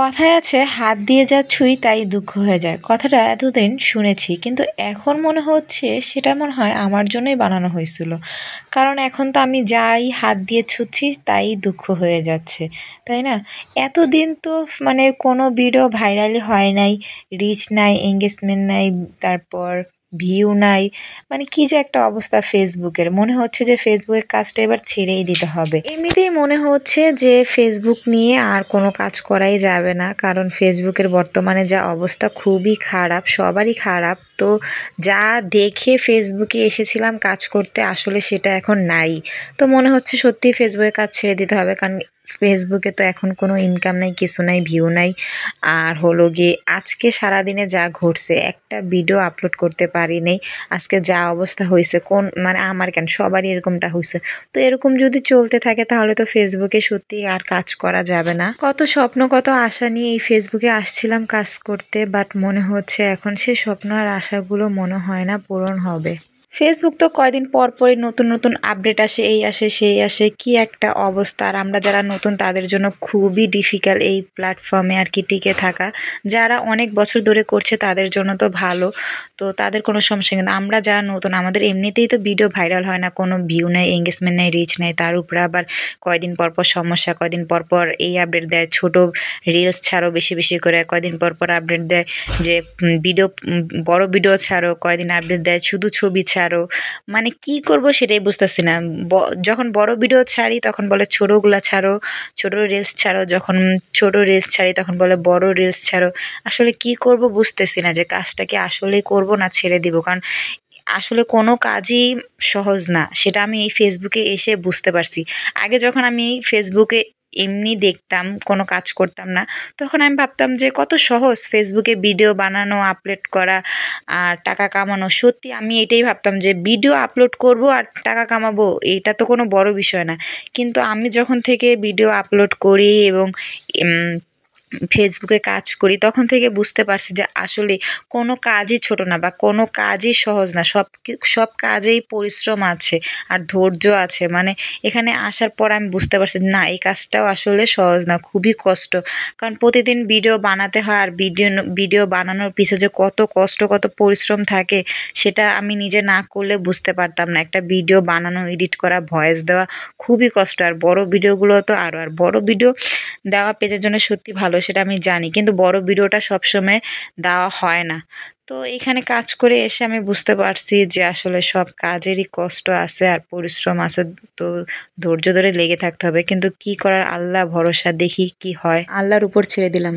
কথায় আছে হাত দিয়ে যা ছুঁই তাই দুঃখ হয়ে যায়। কথাটা এতদিন শুনেছি, কিন্তু এখন মনে হচ্ছে সেটা মনে হয় আমার জন্যই বানানো হয়েছিল। কারণ এখন তো আমি যাই হাত দিয়ে ছুঁচ্ছি তাই দুঃখ হয়ে যাচ্ছে, তাই না? এতদিন তো মানে কোনো ভিডিও ভাইরালই হয় নাই, রিচ নাই, এঙ্গেজমেন্ট নাই, তারপর ভিউ নাই। মানে কি যে একটা অবস্থা ফেসবুকের, মনে হচ্ছে যে ফেসবুকের কাজটা এবার ছেড়েই দিতে হবে। এমনিতেই মনে হচ্ছে যে ফেসবুক নিয়ে আর কোনো কাজ করাই যাবে না, কারণ ফেসবুকের বর্তমানে যা অবস্থা খুবই খারাপ, সবারই খারাপ। তো যা দেখে ফেসবুকে এসেছিলাম কাজ করতে, আসলে সেটা এখন নাই। তো মনে হচ্ছে সত্যি ফেসবুকে কাজ ছেড়ে দিতে হবে, কারণ ফেসবুকে তো এখন কোনো ইনকাম নাই, কিছু নাই, ভিউ নাই। আর হলো গিয়ে আজকে সারাদিনে যা ঘটছে, একটা ভিডিও আপলোড করতে পারি নাই। আজকে যা অবস্থা হয়েছে, কোন মানে আমার কেন, সবারই এরকমটা হয়েছে। তো এরকম যদি চলতে থাকে তাহলে তো ফেসবুকে সত্যি আর কাজ করা যাবে না। কত স্বপ্ন, কত আশা নিয়ে এই ফেসবুকে আসছিলাম কাজ করতে, বাট মনে হচ্ছে এখন সে স্বপ্ন আর আশাগুলো মনে হয় না পূরণ হবে। ফেসবুক তো কয়দিন পর পরই নতুন নতুন আপডেট আসে, এই আসে সেই আসে, কি একটা অবস্থা। আর আমরা যারা নতুন তাদের জন্য খুবই ডিফিকাল্ট এই প্ল্যাটফর্মে আর কি টিকে থাকা। যারা অনেক বছর ধরে করছে তাদের জন্য তো ভালো, তো তাদের কোনো সমস্যা, কিন্তু আমরা যারা নতুন, আমাদের এমনিতেই তো ভিডিও ভাইরাল হয় না, কোনো ভিউ নেই, এঙ্গেজমেন্ট নেই, রিচ নেই, তার উপরে আবার কয়দিন পর পর সমস্যা, কয়দিন পর পর এই আপডেট দেয়, ছোট রিলস ছাড়ো বেশি বেশি করে, কয়দিন পর পর আপডেট দেয় যে ভিডিও, বড় ভিডিও ছাড়ো, কয়দিন আপডেট দেয় শুধু ছবি ছাড়ো। মানে কি করব সেটাই বুঝতেছি না। যখন বড় ভিডিও ছাড়ি তখন বলে ছোটগুলা ছাড়ো, ছোট রিলস ছাড়ো, যখন ছোট রিলস ছাড়ি তখন বলে বড় রিলস ছাড়ো। আসলে কি করব বুঝতেছি না, যে কাজটা কি আসলেই করব না ছেড়ে দিব। কারণ আসলে কোনো কাজই সহজ না, সেটা আমি এই ফেসবুকে এসে বুঝতে পারছি। আগে যখন আমি ফেসবুকে এমনি দেখতাম, কোনো কাজ করতাম না, তখন আমি ভাবতাম যে কত সহজ ফেসবুকে ভিডিও বানানো, আপলোড করা আর টাকা কামানো। সত্যি আমি এটাই ভাবতাম যে ভিডিও আপলোড করব আর টাকা কামাবো, এটা তো কোনো বড় বিষয় না। কিন্তু আমি যখন থেকে ভিডিও আপলোড করি এবং ফেসবুকে কাজ করি, তখন থেকে বুঝতে পারছি যে আসলে কোনো কাজই ছোট না, বা কোনো কাজই সহজ না। সব কাজেই পরিশ্রম আছে আর ধৈর্য আছে। মানে এখানে আসার পর আমি বুঝতে পারছি যে না, এই কাজটাও আসলে সহজ না, খুবই কষ্ট। কারণ প্রতিদিন ভিডিও বানাতে হয়, আর ভিডিও বানানোর পিছনে যে কত কষ্ট, কত পরিশ্রম থাকে, সেটা আমি নিজে না করলে বুঝতে পারতাম না। একটা ভিডিও বানানো, এডিট করা, ভয়েস দেওয়া খুবই কষ্ট। আর বড় ভিডিওগুলো তো আরও, আর বড় ভিডিও দেওয়া পেজের জন্য সত্যি ভালো, সেটা আমি জানি, কিন্তু বড় ভিডিওটা সবসময় দেওয়া হয় না। তো এখানে কাজ করে এসে আমি বুঝতে পারছি যে আসলে সব কাজেরই কষ্ট আছে আর পরিশ্রম আছে। তো ধৈর্য ধরে লেগে থাকতে হবে, কিন্তু কি করার, আল্লাহ ভরসা, দেখি কি হয়, আল্লাহর উপর ছেড়ে দিলাম।